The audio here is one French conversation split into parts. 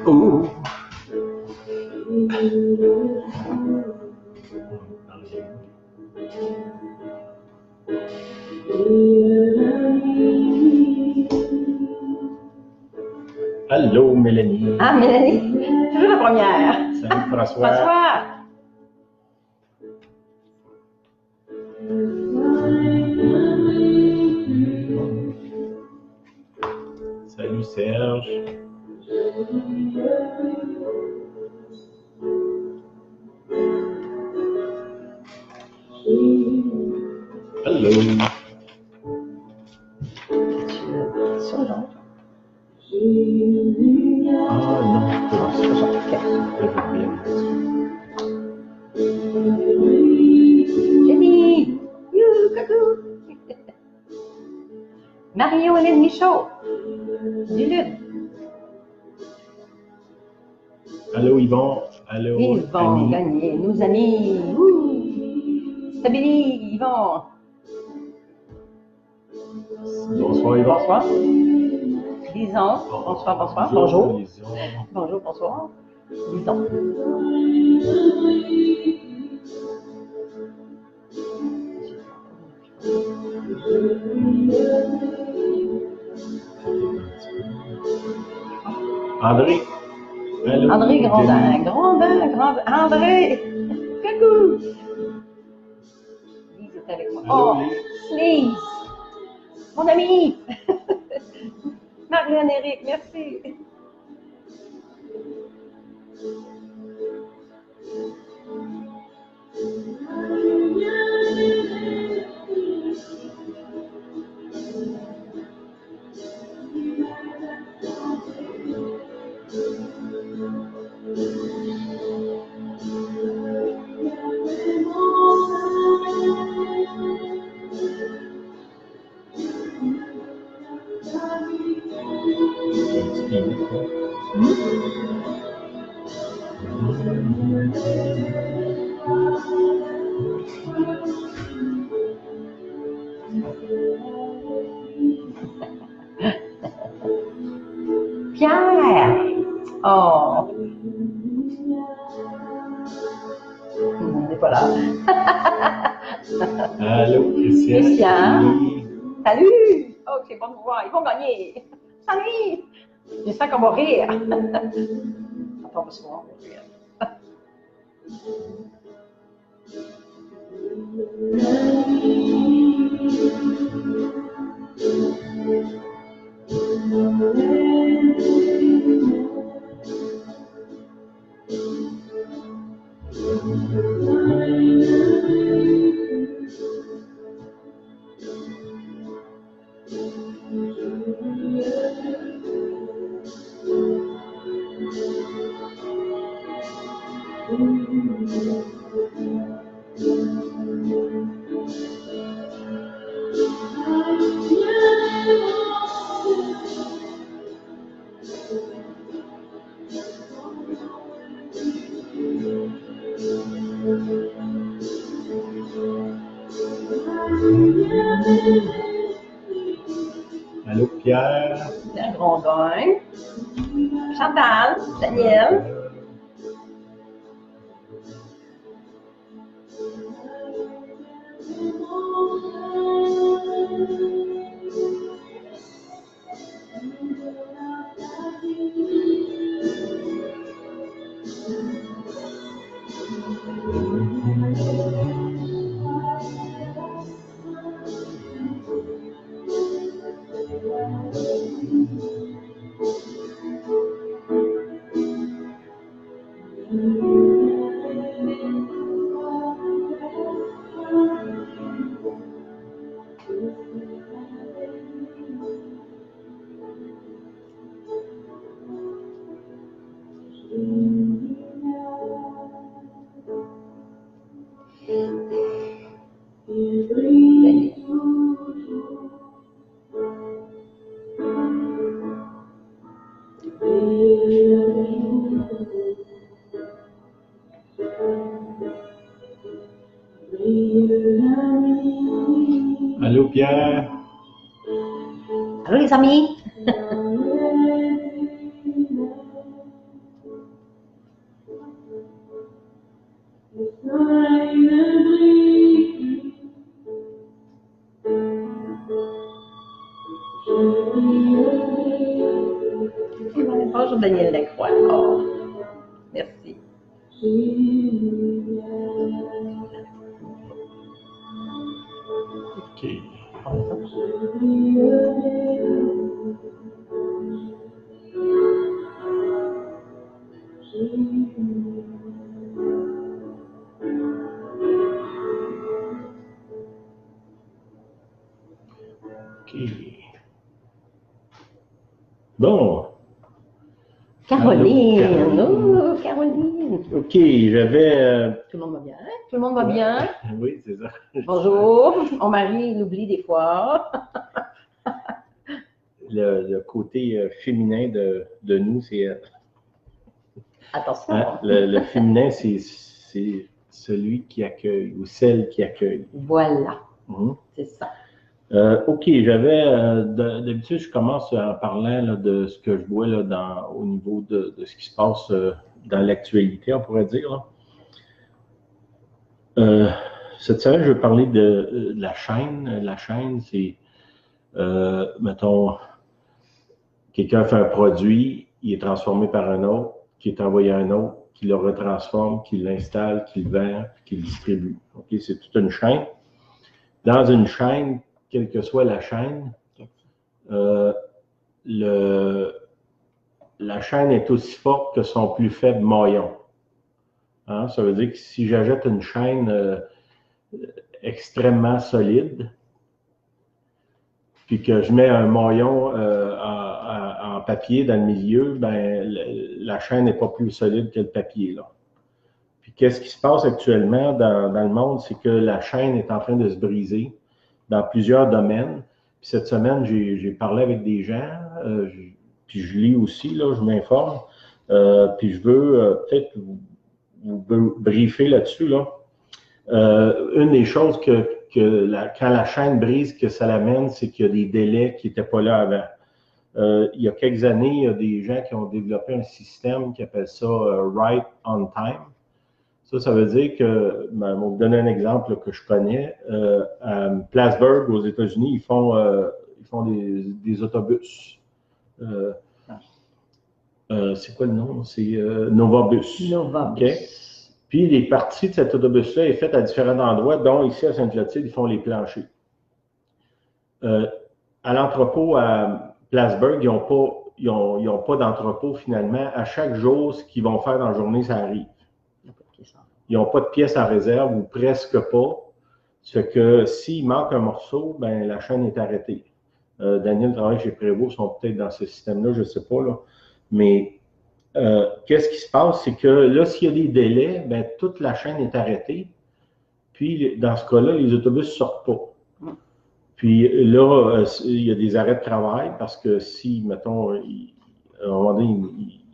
Oh. Allô, Mélanie. Ah, Mélanie, toujours la première. Salut, François. François. Salut, Serge. Allô. Sur le genre. Ah non, Non, c'est pas ça. Ok. Jenny! You, coucou! Mario-Hélène Michaud! Du Lude! Allô, Yvon. Allô, Yvon Annie. Gagné, nos amis! Ouh. Stabili, Yvon! Bonsoir, Yvon. Bonsoir! Lison, bonsoir, bonsoir, bonjour! Lison. Bonjour, bonsoir! Lison! André. Allô, André Grandin, Jenny. Grandin, André! Coucou! Lise est avec moi. Allô, Oh, Lise. Lise! Mon ami! Marianne Eric, merci! Pierre! Oh! Il n'est pas là. Allô, Christian. Christian. Oui. Salut! Oh, c'est bon de vous voir. Ils vont gagner. Salut! J'espère qu'on va rire. Attends, on va se voir. Allô, Pierre. Pierre Grondin. Chantal. Daniel. Allô, Pierre. Allô, les amis? Bonjour Daniel Lacroix. Oh, merci. OK. OK. Bon. Caroline. Allô, Oh, Caroline. OK, j'avais... Tout le monde va bien? Tout le monde va bien? Oui, c'est ça. Bonjour. Mon mari l'oublie des fois. Le côté féminin de nous, c'est... Attention. Hein, le féminin, c'est celui qui accueille ou celle qui accueille. Voilà. Mhm. C'est ça. OK, j'avais... d'habitude, je commence en parlant là, de ce que je vois là, au niveau de ce qui se passe dans l'actualité, on pourrait dire. Là. Cette semaine, je veux parler de la chaîne. La chaîne, c'est, mettons, quelqu'un fait un produit, il est transformé par un autre, qui est envoyé à un autre, qui le retransforme, qui l'installe, qui le vend, qui le distribue. Okay? C'est toute une chaîne. Dans une chaîne, quelle que soit la chaîne, la chaîne est aussi forte que son plus faible maillon. Hein? Ça veut dire que si j'achète une chaîne extrêmement solide, puis que je mets un maillon en papier dans le milieu, ben la chaîne n'est pas plus solide que le papier. Là. Puis qu'est-ce qui se passe actuellement dans le monde, c'est que la chaîne est en train de se briser dans plusieurs domaines. Puis cette semaine, j'ai parlé avec des gens, puis je lis aussi, là, je m'informe, puis je veux peut-être vous briefer là-dessus. Là. Une des choses quand la chaîne brise, que ça l'amène, c'est qu'il y a des délais qui n'étaient pas là avant. Il y a quelques années, il y a des gens qui ont développé un système qui appelle ça Right on Time. Ça veut dire que, on va vous donner un exemple là, que je connais. À Plattsburgh, aux États-Unis, ils font des autobus. C'est quoi le nom? C'est Novabus. Novabus. Okay? Puis les parties de cet autobus-là est faite à différents endroits, dont ici à Sainte-Clotilde, ils font les planchers. À l'entrepôt à Plattsburgh, ils n'ont pas d'entrepôt finalement. À chaque jour, ce qu'ils vont faire dans la journée, ça arrive. Ils n'ont pas de pièces en réserve ou presque pas. Ça fait que s'il manque un morceau, ben la chaîne est arrêtée. Daniel travaille chez Prévost, ils sont peut-être dans ce système-là, je ne sais pas. Là. Mais qu'est-ce qui se passe? C'est que là, s'il y a des délais, ben, toute la chaîne est arrêtée. Puis, dans ce cas-là, les autobus ne sortent pas. Puis là, il y a des arrêts de travail parce que si, mettons, à un moment donné,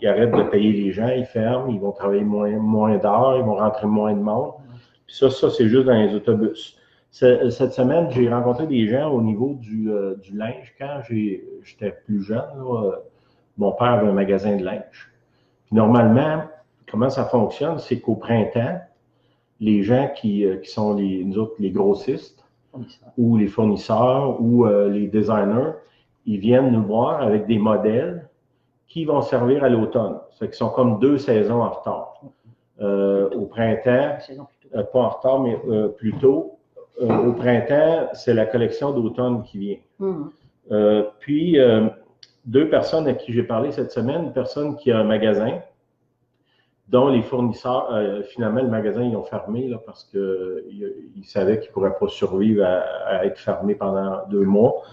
ils arrêtent de payer les gens, ils ferment, ils vont travailler moins d'heures, ils vont rentrer moins de monde. Puis ça c'est juste dans les autobus. Cette semaine, j'ai rencontré des gens au niveau du linge. Quand j'étais plus jeune, là, mon père avait un magasin de linge. Puis normalement, comment ça fonctionne, c'est qu'au printemps, les gens qui sont nous autres, les grossistes, ou les fournisseurs, ou les designers, ils viennent nous voir avec des modèles qui vont servir à l'automne. Ça fait qu'ils sont comme 2 saisons en retard. Au printemps, pas en retard, mais plutôt, au printemps, c'est la collection d'automne qui vient. Puis, 2 personnes à qui j'ai parlé cette semaine, une personne qui a un magasin, dont les fournisseurs, finalement, le magasin, ils ont fermé là, parce qu'ils savaient qu'ils ne pourraient pas survivre à être fermés pendant 2 mois.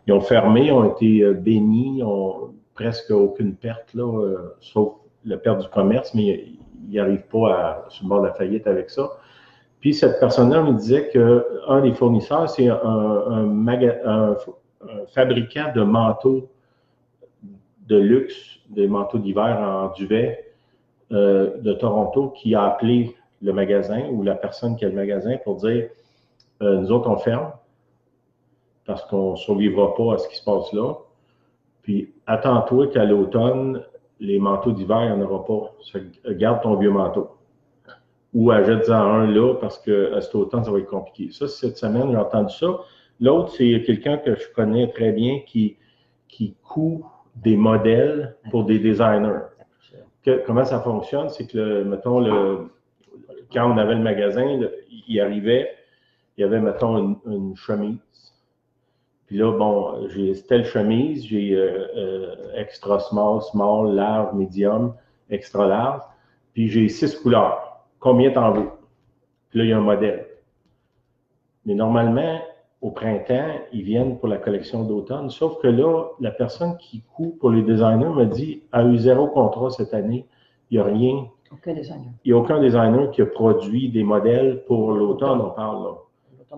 Ils ont fermé, ont été bénis, ont presque aucune perte, là, sauf la perte du commerce, mais ils n'arrivent pas sur le bord de la faillite avec ça. Puis cette personne-là me disait qu'un des fournisseurs, c'est un fabricant de manteaux de luxe, des manteaux d'hiver en duvet de Toronto, qui a appelé le magasin ou la personne qui a le magasin pour dire nous autres, on ferme parce qu'on ne survivra pas à ce qui se passe là. Puis attends-toi qu'à l'automne, les manteaux d'hiver, il n'y en aura pas. Garde ton vieux manteau. Ou achète-en un là, parce que cet automne, ça va être compliqué. Ça, cette semaine, j'ai entendu ça. L'autre, c'est quelqu'un que je connais très bien qui coud des modèles pour des designers. Comment ça fonctionne? C'est que, mettons, quand on avait le magasin, il arrivait, il y avait, mettons, une chemise. Puis là, bon, j'ai telle chemise, j'ai extra small, large, medium, extra large. Puis j'ai 6 couleurs. Combien t'en veux? Puis là, il y a un modèle. Mais normalement, au printemps, ils viennent pour la collection d'automne. Sauf que là, la personne qui coud pour les designers me dit, a eu 0 contrat cette année. Il n'y a rien. Aucun designer. Il n'y a aucun designer qui a produit des modèles pour l'automne, on parle là.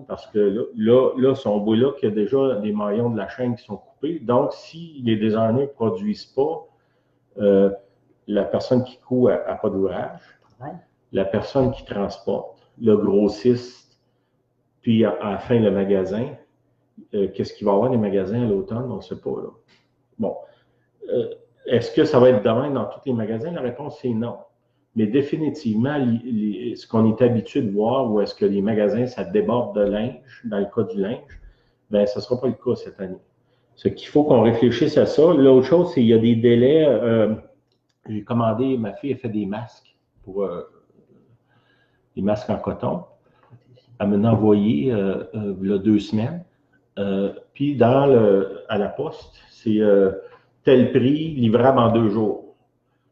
Parce que là, son bout-là, qu'il y a déjà des maillons de la chaîne qui sont coupés. Donc, si les designers ne produisent pas, la personne qui coud n'a pas d'ouvrage. Ouais. La personne qui transporte, le grossiste, puis à la fin, le magasin. Qu'est-ce qu'il va y avoir des magasins à l'automne? On ne sait pas. Là. Bon. Est-ce que ça va être de même dans tous les magasins? La réponse, c'est non. Mais définitivement, ce qu'on est habitué de voir, où est-ce que les magasins, ça déborde de linge, dans le cas du linge, bien, ce ne sera pas le cas cette année. Ce qu'il faut qu'on réfléchisse à ça. L'autre chose, c'est qu'il y a des délais. J'ai commandé, ma fille a fait des masques pour des masques en coton. Elle m'en a envoyé il y a 2 semaines. Puis à la poste, c'est tel prix, livrable en 2 jours.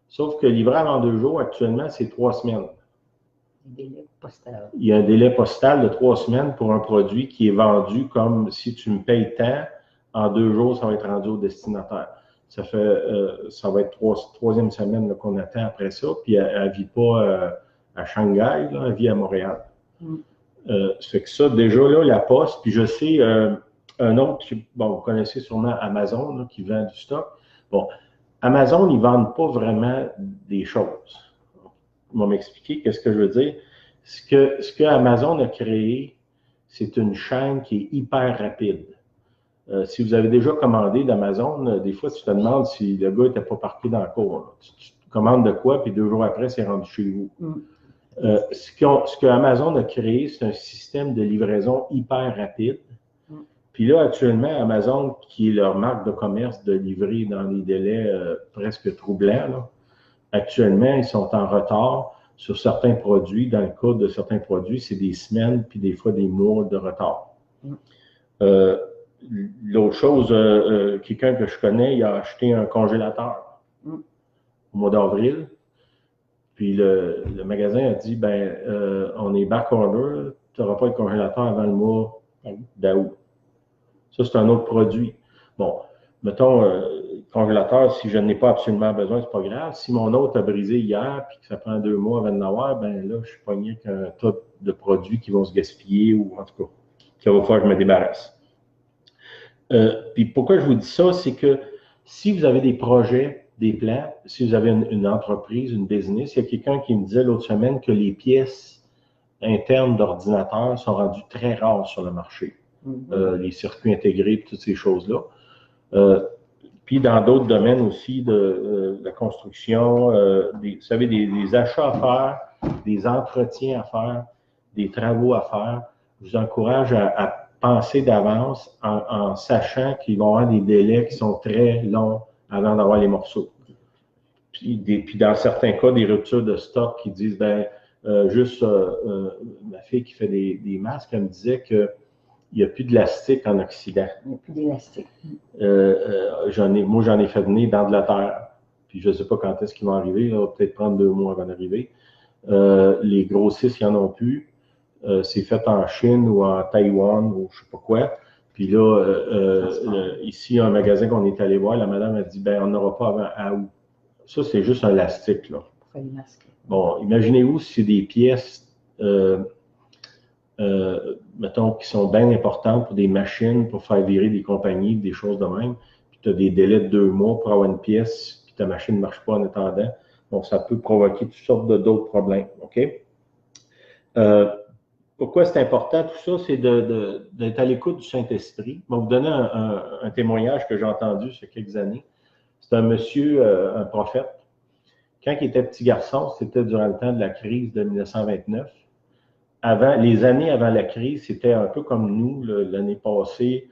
Sauf que livrable en 2 jours, actuellement, c'est 3 semaines. Délai postal. Il y a un délai postal de 3 semaines pour un produit qui est vendu comme si tu me payes tant, en 2 jours, ça va être rendu au destinataire. Ça va être 3e semaine qu'on attend après ça, puis elle ne vit pas à Shanghai, là, elle vit à Montréal. Ça fait que ça, déjà là, la poste, puis je sais, un autre, bon, vous connaissez sûrement Amazon, là, qui vend du stock. Bon, Amazon, ils ne vendent pas vraiment des choses. On va m'expliquer qu'est-ce que je veux dire. Ce que Amazon a créé, c'est une chaîne qui est hyper rapide. Si vous avez déjà commandé d'Amazon, des fois, tu te demandes si le gars n'était pas parqué dans le cours. Tu commandes de quoi, puis 2 jours après, c'est rendu chez vous. Ce que Amazon a créé, c'est un système de livraison hyper rapide. Puis là, actuellement, Amazon, qui est leur marque de commerce de livrer dans des délais presque troublants, là, actuellement, ils sont en retard sur certains produits. Dans le cas de certains produits, c'est des semaines, puis des fois des mois de retard. L'autre chose, quelqu'un que je connais, il a acheté un congélateur au mois d'avril. Puis le magasin a dit, on est back order, tu n'auras pas de congélateur avant le mois d'août. Ça, c'est un autre produit. Bon, mettons, congélateur, si je n'en ai pas absolument besoin, c'est pas grave. Si mon autre a brisé hier puis que ça prend 2 mois avant de l'avoir, ben là, je suis pogné avec un tas de produits qui vont se gaspiller ou en tout cas, qu'il va falloir que je me débarrasse. Puis pourquoi je vous dis ça, c'est que si vous avez des projets, des plans, si vous avez une entreprise, une business, il y a quelqu'un qui me disait l'autre semaine que les pièces internes d'ordinateur sont rendues très rares sur le marché. Les circuits intégrés, toutes ces choses-là. Puis dans d'autres domaines aussi de la construction, vous savez, des achats à faire, des entretiens à faire, des travaux à faire. Je vous encourage à penser d'avance en sachant qu'ils vont avoir des délais qui sont très longs avant d'avoir les morceaux. Puis dans certains cas, des ruptures de stock qui disent, ma fille qui fait des masques, elle me disait que il n'y a plus d'élastique en Occident. Il n'y a plus d'élastique. Moi, j'en ai fait venir dans de la terre. Puis je ne sais pas quand est-ce qu'ils vont arriver. Ça va peut-être prendre 2 mois avant d'arriver. Les grossistes, il n'y en ont plus. C'est fait en Chine ou en Taïwan ou je ne sais pas quoi. Puis là, ici, il y a un magasin qu'on est allé voir. La madame a dit, on n'aura pas avant août. Ça, c'est juste un élastique, là. Pour faire les masques. Bon, imaginez-vous si c'est des pièces... mettons, qui sont bien importantes pour des machines, pour faire virer des compagnies, des choses de même. Puis tu as des délais de 2 mois pour avoir une pièce, puis ta machine ne marche pas en attendant. Donc, ça peut provoquer toutes sortes d'autres problèmes. OK? Pourquoi c'est important tout ça? C'est d'être à l'écoute du Saint-Esprit. Je vais vous donner un témoignage que j'ai entendu il y a quelques années. C'est un monsieur, un prophète. Quand il était petit garçon, c'était durant le temps de la crise de 1929. Les années avant la crise, c'était un peu comme nous, l'année passée,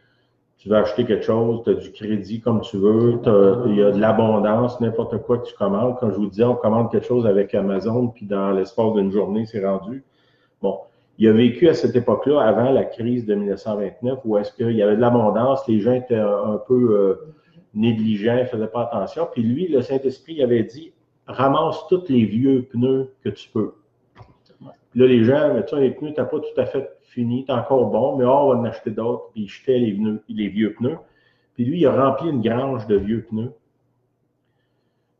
Tu veux acheter quelque chose, tu as du crédit comme tu veux, il y a de l'abondance, n'importe quoi que tu commandes. Quand je vous disais, on commande quelque chose avec Amazon, puis dans l'espace d'une journée, c'est rendu. Bon, il a vécu à cette époque-là, avant la crise de 1929, où est-ce qu'il y avait de l'abondance, les gens étaient un peu négligents, ils ne faisaient pas attention. Puis lui, le Saint-Esprit avait dit, ramasse tous les vieux pneus que tu peux. Puis là, les gens, mais tu sais, les pneus, tu n'as pas tout à fait fini, tu es encore bon, mais on va en acheter d'autres. Puis il jetait les vieux pneus. Puis lui, il a rempli une grange de vieux pneus.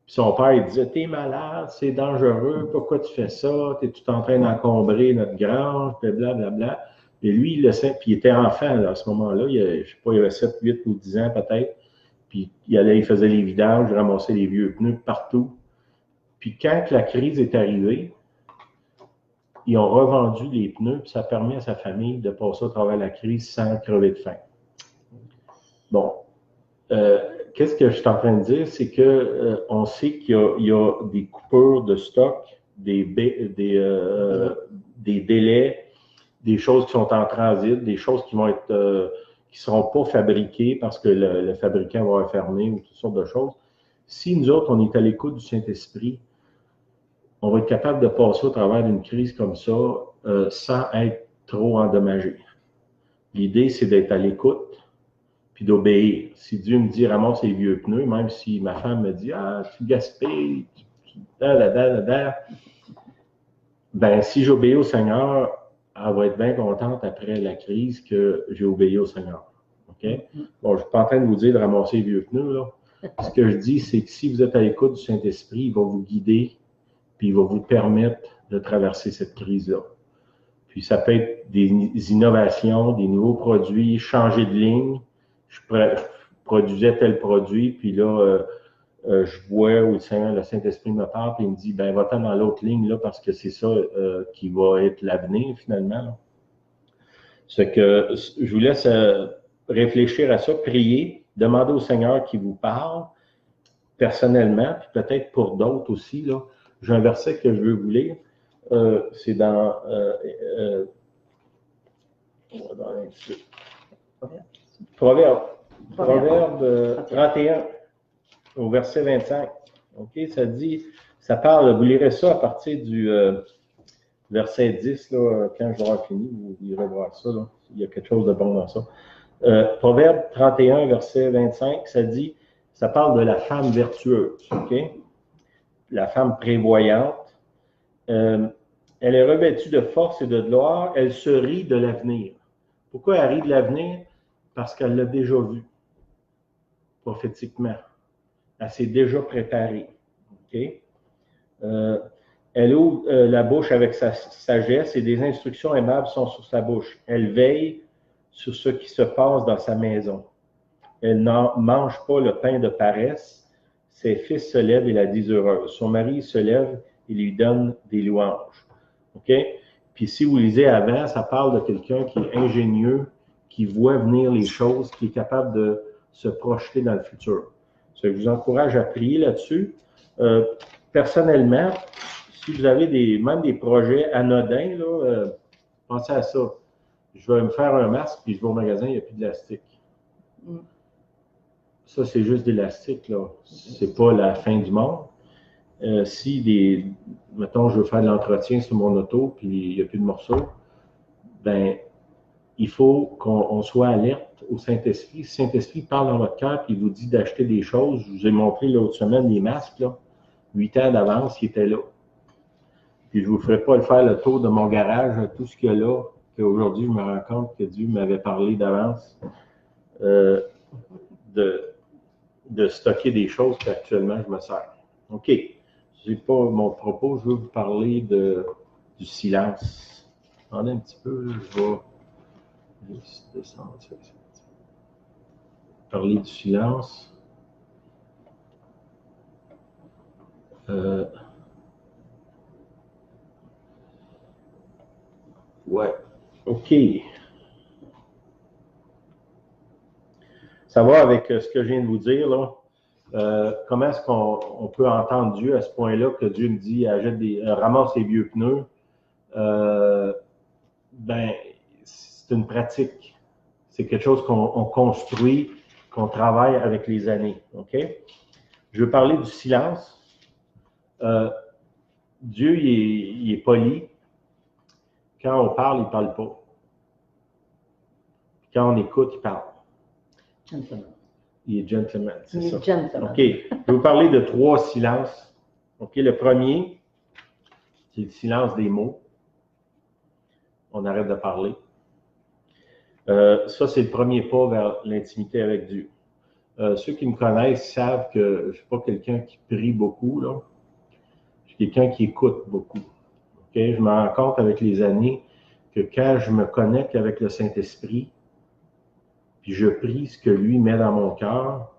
Puis son père, il disait, t'es malade, c'est dangereux, pourquoi tu fais ça? T'es tout en train d'encombrer notre grange, blablabla. Et lui, puis il était enfant là, à ce moment-là, je sais pas, il avait 7, 8 ou 10 ans peut-être. Puis il faisait les vidanges, il ramassait les vieux pneus partout. Puis quand la crise est arrivée, ils ont revendu les pneus, puis ça a permis à sa famille de passer au travers de la crise sans crever de faim. Bon. Qu'est-ce que je suis en train de dire? C'est que on sait qu'il y a des coupures de stock, des délais, des choses qui sont en transit, des choses qui vont être qui seront pas fabriquées parce que le fabricant va fermer ou toutes sortes de choses. Si nous autres, on est à l'écoute du Saint-Esprit, on va être capable de passer au travers d'une crise comme ça sans être trop endommagé. L'idée, c'est d'être à l'écoute puis d'obéir. Si Dieu me dit ramasse les vieux pneus, même si ma femme me dit ah, tu gaspilles, ben si j'obéis au Seigneur, elle va être bien contente après la crise que j'ai obéi au Seigneur. OK? Bon, je ne suis pas en train de vous dire de ramasser les vieux pneus, là. Ce que je dis, c'est que si vous êtes à l'écoute du Saint-Esprit, il va vous guider, puis il va vous permettre de traverser cette crise-là. Puis ça peut être des innovations, des nouveaux produits, changer de ligne. Je produisais tel produit, puis là, je vois où le Saint-Esprit me parle, puis il me dit, ben va-t'en dans l'autre ligne, là, parce que c'est ça qui va être l'avenir, finalement. Là. C'est que je vous laisse réfléchir à ça, prier, demander au Seigneur qui vous parle, personnellement, puis peut-être pour d'autres aussi. Là. J'ai un verset que je veux vous lire. C'est dans Proverbe 31, au verset 25. OK, ça parle, vous lirez ça à partir du verset 10, là, quand j'aurai fini, vous irez voir ça, là. Il y a quelque chose de bon dans ça. Proverbe 31, verset 25, ça parle de la femme vertueuse, OK? La femme prévoyante. Elle est revêtue de force et de gloire, elle se rit de l'avenir. Pourquoi elle rit de l'avenir? Parce qu'elle l'a déjà vu, prophétiquement. Elle s'est déjà préparée. Okay? Elle ouvre la bouche avec sa sagesse et des instructions aimables sont sur sa bouche. Elle veille sur ce qui se passe dans sa maison. Elle n'en mange pas le pain de paresse. Ses fils se lèvent et la disent heureuse. Son mari se lève et lui donne des louanges. OK? Puis si vous lisez avant, ça parle de quelqu'un qui est ingénieux, qui voit venir les choses, qui est capable de se projeter dans le futur. Je vous encourage à prier là-dessus. Personnellement, si vous avez même des projets anodins, là, pensez à ça. Je vais me faire un masque, puis je vais au magasin, il n'y a plus d'élastique. Ça, c'est juste d'élastique, là. C'est pas la fin du monde. Mettons, je veux faire de l'entretien sur mon auto, puis il n'y a plus de morceaux, ben, il faut qu'on soit alerte au Saint-Esprit. Le Saint-Esprit parle dans votre cœur, puis il vous dit d'acheter des choses. Je vous ai montré l'autre semaine les masques, là. 8 ans d'avance, ils étaient là. Puis je ne vous ferai pas faire le tour de mon garage, tout ce qu'il y a là, qu'aujourd'hui, je me rends compte que Dieu m'avait parlé d'avance de stocker des choses qu'actuellement je me sers. OK. Ce n'est pas mon propos, je veux vous parler du silence. Attendez un petit peu, je vais juste descendre. Parler du silence. Ouais. OK. Ça va avec ce que je viens de vous dire, là. Comment est-ce qu'on peut entendre Dieu à ce point-là que Dieu me dit ramasse les vieux pneus? Ben, c'est une pratique. C'est quelque chose qu'on construit, qu'on travaille avec les années. OK? Je veux parler du silence. Dieu, il est poli. Quand on parle, il ne parle pas. Quand on écoute, il parle. Gentleman. Il est gentleman, c'est ça. Gentleman. OK. Je vais vous parler de 3 silences. OK. Le premier, c'est le silence des mots. On arrête de parler. Ça, c'est le premier pas vers l'intimité avec Dieu. Ceux qui me connaissent savent que je ne suis pas quelqu'un qui prie beaucoup, là. Je suis quelqu'un qui écoute beaucoup. Okay? Je me rends compte avec les années que quand je me connecte avec le Saint-Esprit, puis je prie ce que lui met dans mon cœur,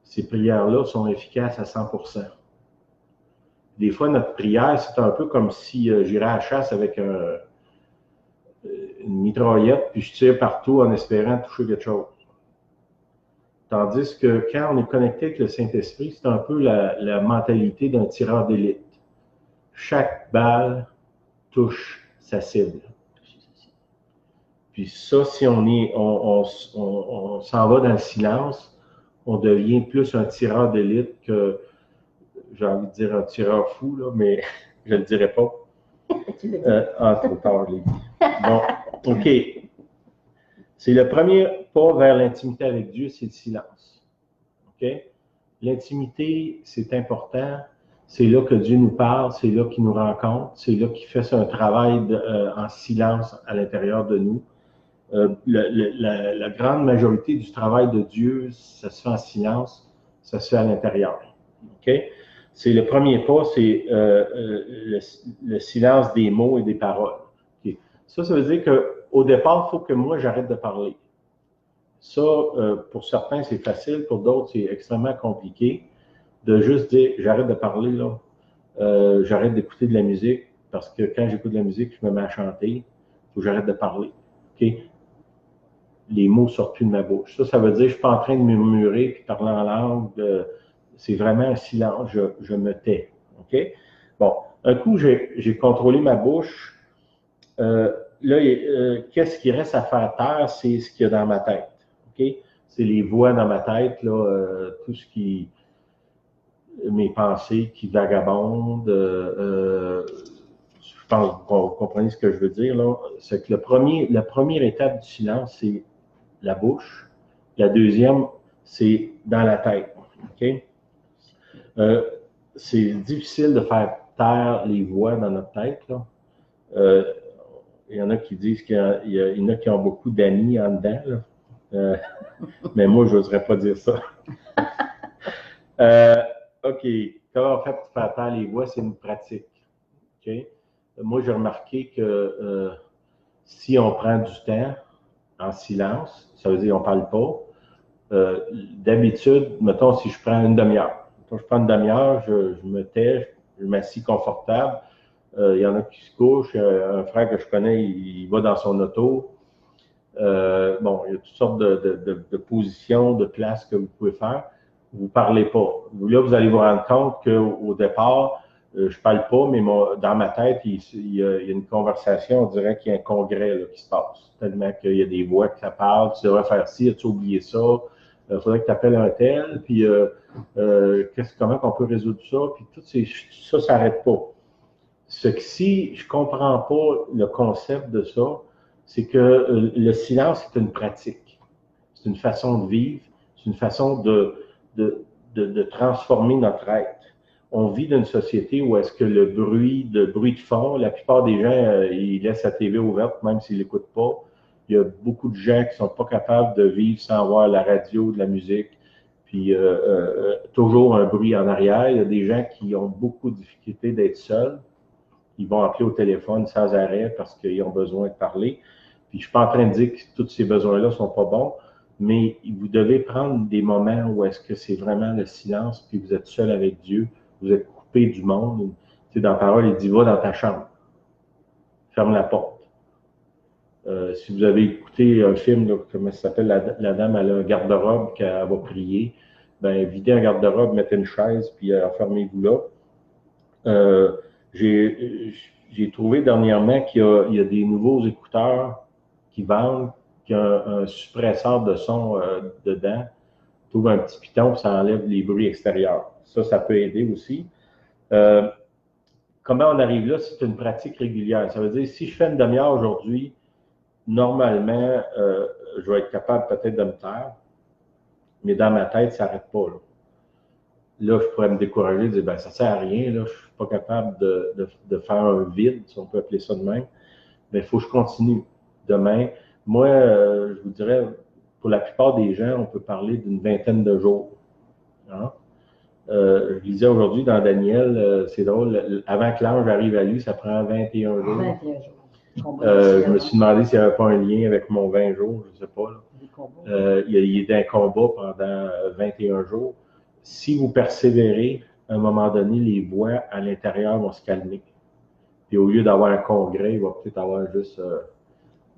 ces prières-là sont efficaces à 100%. Des fois, notre prière, c'est un peu comme si j'irais à la chasse avec une mitraillette, puis je tire partout en espérant toucher quelque chose. Tandis que quand on est connecté avec le Saint-Esprit, c'est un peu la mentalité d'un tireur d'élite. Chaque balle touche sa cible. Puis ça, si on s'en va dans le silence, on devient plus un tireur d'élite que, j'ai envie de dire un tireur fou, là, mais je ne le dirai pas. Trop tard, je l'ai dit. Bon, OK. C'est le premier pas vers l'intimité avec Dieu, c'est le silence. OK? L'intimité, c'est important. C'est là que Dieu nous parle, c'est là qu'il nous rencontre, c'est là qu'il fait un travail en silence à l'intérieur de nous. La grande majorité du travail de Dieu, ça se fait en silence, ça se fait à l'intérieur. OK? C'est le premier pas, c'est le silence des mots et des paroles. Okay? Ça veut dire qu'au départ, il faut que moi, j'arrête de parler. Ça, pour certains, c'est facile, pour d'autres, c'est extrêmement compliqué de juste dire, j'arrête de parler, là, j'arrête d'écouter de la musique, parce que quand j'écoute de la musique, je me mets à chanter, il faut que j'arrête de parler. Okay? Les mots ne sortent plus de ma bouche. Ça veut dire que je ne suis pas en train de murmurer puis parler en langue. C'est vraiment un silence, je me tais. OK? Bon, un coup, j'ai contrôlé ma bouche. Qu'est-ce qui reste à faire taire, c'est ce qu'il y a dans ma tête. OK? C'est les voix dans ma tête, là, tout ce qui... mes pensées qui vagabondent. Je pense que vous comprenez ce que je veux dire, là. C'est que la première étape du silence, c'est la bouche. La deuxième, c'est dans la tête. OK? C'est difficile de faire taire les voix dans notre tête, là. Il y en a qui disent qu'il y en a qui ont beaucoup d'amis en dedans, là. Mais moi, je n'oserais pas dire ça. OK. Comment on fait pour faire taire les voix? C'est une pratique. OK? Moi, j'ai remarqué que si on prend du temps en silence, ça veut dire qu'on ne parle pas. D'habitude, mettons, si je prends une demi-heure. Je prends une demi-heure, je me tais, je m'assis confortable. Il y en a qui se couchent. Un frère que je connais, il va dans son auto. Bon, il y a toutes sortes de positions, de places que vous pouvez faire. Vous ne parlez pas. Là, vous allez vous rendre compte qu'au départ, je ne parle pas, mais dans ma tête, il y a une conversation, on dirait qu'il y a un congrès là, qui se passe. Tellement qu'il y a des voix qui parlent, tu devrais faire ci, as-tu oublié ça? Il faudrait que tu appelles un tel, puis comment on peut résoudre ça? Puis tout ça ne s'arrête pas. Ce que si je ne comprends pas le concept de ça, c'est que le silence est une pratique. C'est une façon de vivre, c'est une façon de transformer notre être. On vit dans une société où est-ce que le bruit de fond, la plupart des gens, ils laissent la TV ouverte, même s'ils l'écoutent pas. Il y a beaucoup de gens qui sont pas capables de vivre sans avoir la radio, de la musique, puis toujours un bruit en arrière. Il y a des gens qui ont beaucoup de difficultés d'être seuls. Ils vont appeler au téléphone sans arrêt parce qu'ils ont besoin de parler. Puis je suis pas en train de dire que tous ces besoins-là sont pas bons, mais vous devez prendre des moments où est-ce que c'est vraiment le silence, puis vous êtes seul avec Dieu, vous êtes coupé du monde. Tu sais, dans la parole, il dit, va dans ta chambre, ferme la porte. Si vous avez écouté un film, là, comment ça s'appelle, la dame, elle a un garde-robe qu'elle va prier, ben videz un garde-robe, mettez une chaise, puis enfermez-vous là. J'ai trouvé dernièrement qu'il y a des nouveaux écouteurs qui vendent, qu'il y a un suppresseur de son dedans. Tu ouvres un petit piton, ça enlève les bruits extérieurs. Ça peut aider aussi. Comment on arrive là? C'est une pratique régulière. Ça veut dire, si je fais une demi-heure aujourd'hui, normalement, je vais être capable peut-être de me taire, mais dans ma tête, ça n'arrête pas. Là, je pourrais me décourager, dire, ben, ça ne sert à rien, là, je ne suis pas capable de faire un vide, si on peut appeler ça de même. Mais il faut que je continue. Demain, moi, je vous dirais, pour la plupart des gens, on peut parler d'une vingtaine de jours. Hein? Je lisais aujourd'hui dans Daniel, c'est drôle, avant que l'ange arrive à lui, ça prend 21 jours. 21 jours. Je me suis demandé s'il n'y avait pas un lien avec mon 20 jours, je ne sais pas. Là. Il est d'un combat pendant 21 jours. Si vous persévérez, à un moment donné, les voix à l'intérieur vont se calmer. Puis au lieu d'avoir un congrès, il va peut-être avoir juste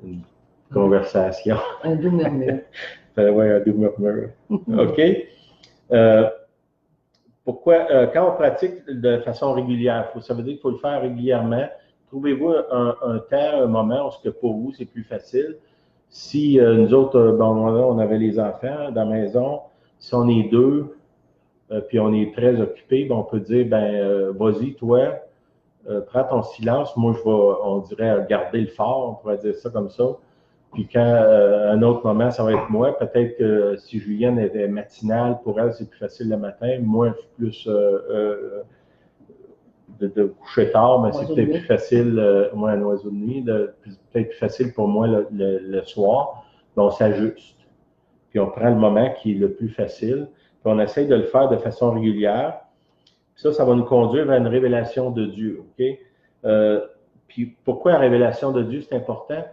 une conversation. Un doux murmure. Oui, un doux murmure. OK? Pourquoi? Quand on pratique de façon régulière, ça veut dire qu'il faut le faire régulièrement. Trouvez-vous un temps, un moment où pour vous, c'est plus facile. Si nous autres, on avait les enfants dans la maison, si on est deux, puis on est très occupé, on peut dire, vas-y, toi, prends ton silence. Moi, on dirait garder le fort, on pourrait dire ça comme ça. Puis quand, un autre moment, ça va être moi. Peut-être que si Julienne était matinale, pour elle, c'est plus facile le matin. Moi, je suis plus de coucher tard, mais c'est peut-être plus facile, moi, un oiseau de nuit, peut-être plus facile pour moi le soir. Donc, on s'ajuste. Puis on prend le moment qui est le plus facile. Puis on essaye de le faire de façon régulière. Puis ça va nous conduire vers une révélation de Dieu. OK? Puis pourquoi la révélation de Dieu, c'est important?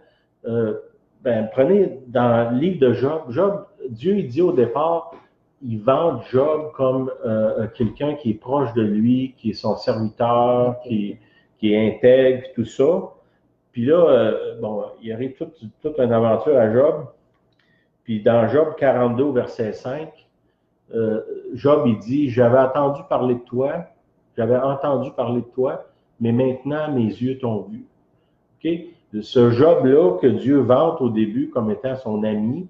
Prenez dans le livre de Job, Dieu, il dit au départ, il vante Job comme quelqu'un qui est proche de lui, qui est son serviteur, qui est intègre, tout ça. Puis là, il arrive toute une aventure à Job. Puis dans Job 42, verset 5, Job, il dit, j'avais entendu parler de toi, mais maintenant mes yeux t'ont vu. Okay? Ce Job-là que Dieu vante au début comme étant son ami,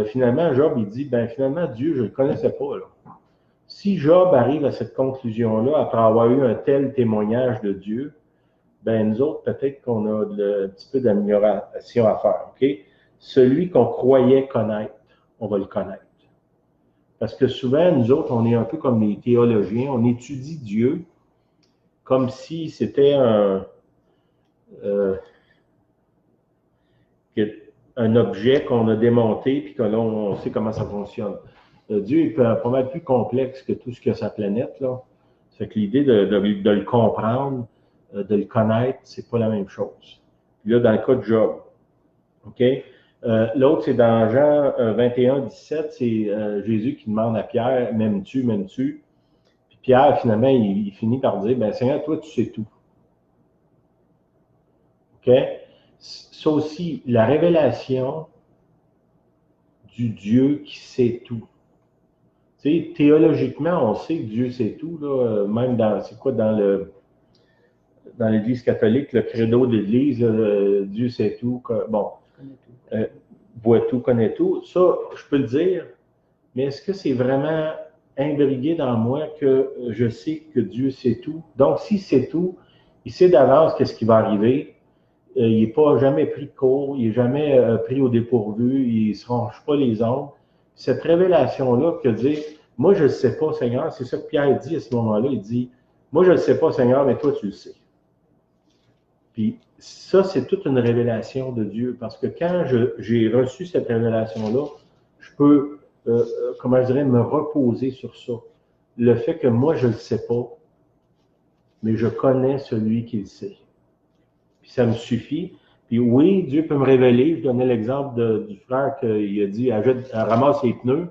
finalement, Job, il dit, finalement, Dieu, je ne le connaissais pas. Là. Si Job arrive à cette conclusion-là, après avoir eu un tel témoignage de Dieu, nous autres, peut-être qu'on a un petit peu d'amélioration à faire. Okay? Celui qu'on croyait connaître, on va le connaître. Parce que souvent, nous autres, on est un peu comme les théologiens, on étudie Dieu comme si c'était un objet qu'on a démonté puis que là, on sait comment ça fonctionne. Dieu est pas mal plus complexe que tout ce qu'il y a sur la planète. Là. Ça fait que l'idée de le comprendre, de le connaître, c'est pas la même chose. Puis là, dans le cas de Job, OK? L'autre, c'est dans Jean 21, 17, c'est Jésus qui demande à Pierre, m'aimes-tu, m'aimes-tu? Puis Pierre, finalement, il finit par dire, Seigneur, toi, tu sais tout. OK? Ça aussi, la révélation du Dieu qui sait tout. Tu sais, théologiquement, on sait que Dieu sait tout, là, même dans l'Église catholique, le credo de l'Église, Dieu sait tout. Voit tout, connaît tout. Ça, je peux le dire, mais est-ce que c'est vraiment imbriqué dans moi que je sais que Dieu sait tout? Donc, s'il sait tout, il sait d'avance qu'est-ce qui va arriver. Il n'est pas jamais pris de court, il n'est jamais pris au dépourvu, il ne se range pas les ongles. Cette révélation-là que dire, moi je ne le sais pas, Seigneur, c'est ça que Pierre dit à ce moment-là, il dit, moi je ne le sais pas, Seigneur, mais toi tu le sais. Puis ça, c'est toute une révélation de Dieu, parce que quand j'ai reçu cette révélation-là, je peux, me reposer sur ça. Le fait que moi je ne le sais pas, mais je connais celui qui le sait. Puis ça me suffit. Puis oui, Dieu peut me révéler. Je donnais l'exemple du frère qui a dit ramasse les pneus,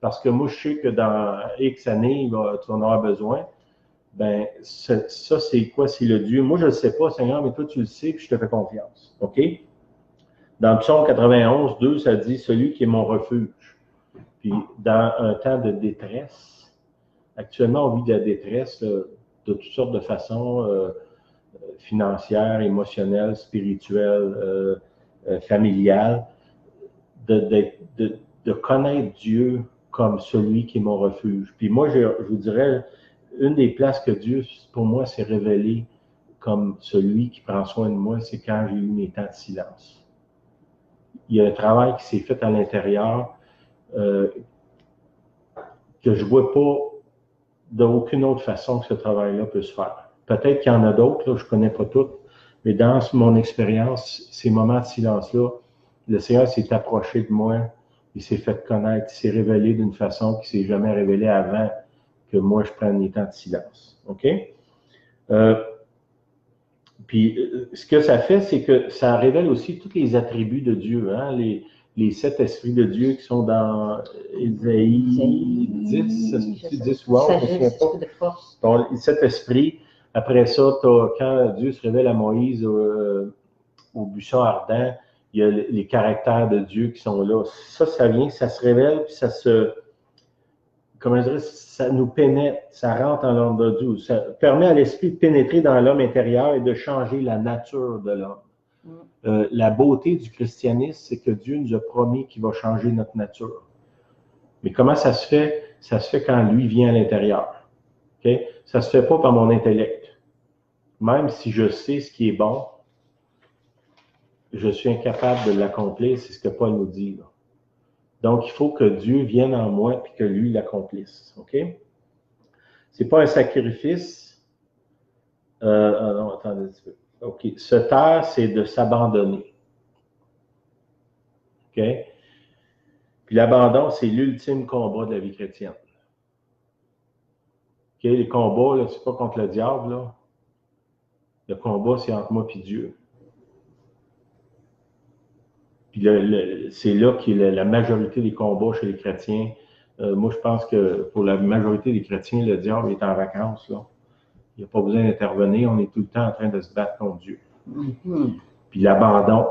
parce que moi, je sais que dans X années, tu en auras besoin. Ça, c'est quoi? C'est le Dieu. Moi, je ne le sais pas, Seigneur, mais toi, tu le sais, puis je te fais confiance. OK? Dans le psaume 91, 2, ça dit celui qui est mon refuge. Puis dans un temps de détresse, actuellement, on vit de la détresse de toutes sortes de façons. Financière, émotionnelle, spirituelle, familiale. de connaître Dieu comme celui qui est mon refuge. Puis moi, je vous dirais, une des places que Dieu, pour moi, s'est révélé comme celui qui prend soin de moi, c'est quand j'ai eu mes temps de silence. Il y a un travail qui s'est fait à l'intérieur que je ne vois pas d'aucune autre façon que ce travail-là peut se faire. Peut-être qu'il y en a d'autres, je ne connais pas toutes, mais dans mon expérience, ces moments de silence-là, le Seigneur s'est approché de moi, il s'est fait connaître, il s'est révélé d'une façon qui ne s'est jamais révélée avant que moi je prenne les temps de silence. OK? Puis, ce que ça fait, c'est que ça révèle aussi tous les attributs de Dieu, hein? Les 7 esprits de Dieu qui sont dans Ésaïe 10 ou 11, je ne me souviens pas. Les 7 esprits. Après ça, quand Dieu se révèle à Moïse au buisson ardent, il y a les caractères de Dieu qui sont là. Ça vient, ça se révèle, puis ça se... Comment je dirais, ça nous pénètre, ça rentre en l'homme de Dieu. Ça permet à l'esprit de pénétrer dans l'homme intérieur et de changer la nature de l'homme. La beauté du christianisme, c'est que Dieu nous a promis qu'il va changer notre nature. Mais comment ça se fait? Ça se fait quand lui vient à l'intérieur. Okay? Ça ne se fait pas par mon intellect. Même si je sais ce qui est bon, je suis incapable de l'accomplir, c'est ce que Paul nous dit. Là. Donc, il faut que Dieu vienne en moi et que lui l'accomplisse. OK? Ce n'est pas un sacrifice. Non, attendez un petit peu. OK. Se taire, c'est de s'abandonner. OK? Puis l'abandon, c'est l'ultime combat de la vie chrétienne. OK? Les combats, ce n'est pas contre le diable. Là. Le combat, c'est entre moi et Dieu. Puis c'est là qu'il y a la majorité des combats chez les chrétiens. Moi, je pense que pour la majorité des chrétiens, le diable est en vacances. Là. Il n'y a pas besoin d'intervenir. On est tout le temps en train de se battre contre Dieu. Mm-hmm. Puis l'abandon.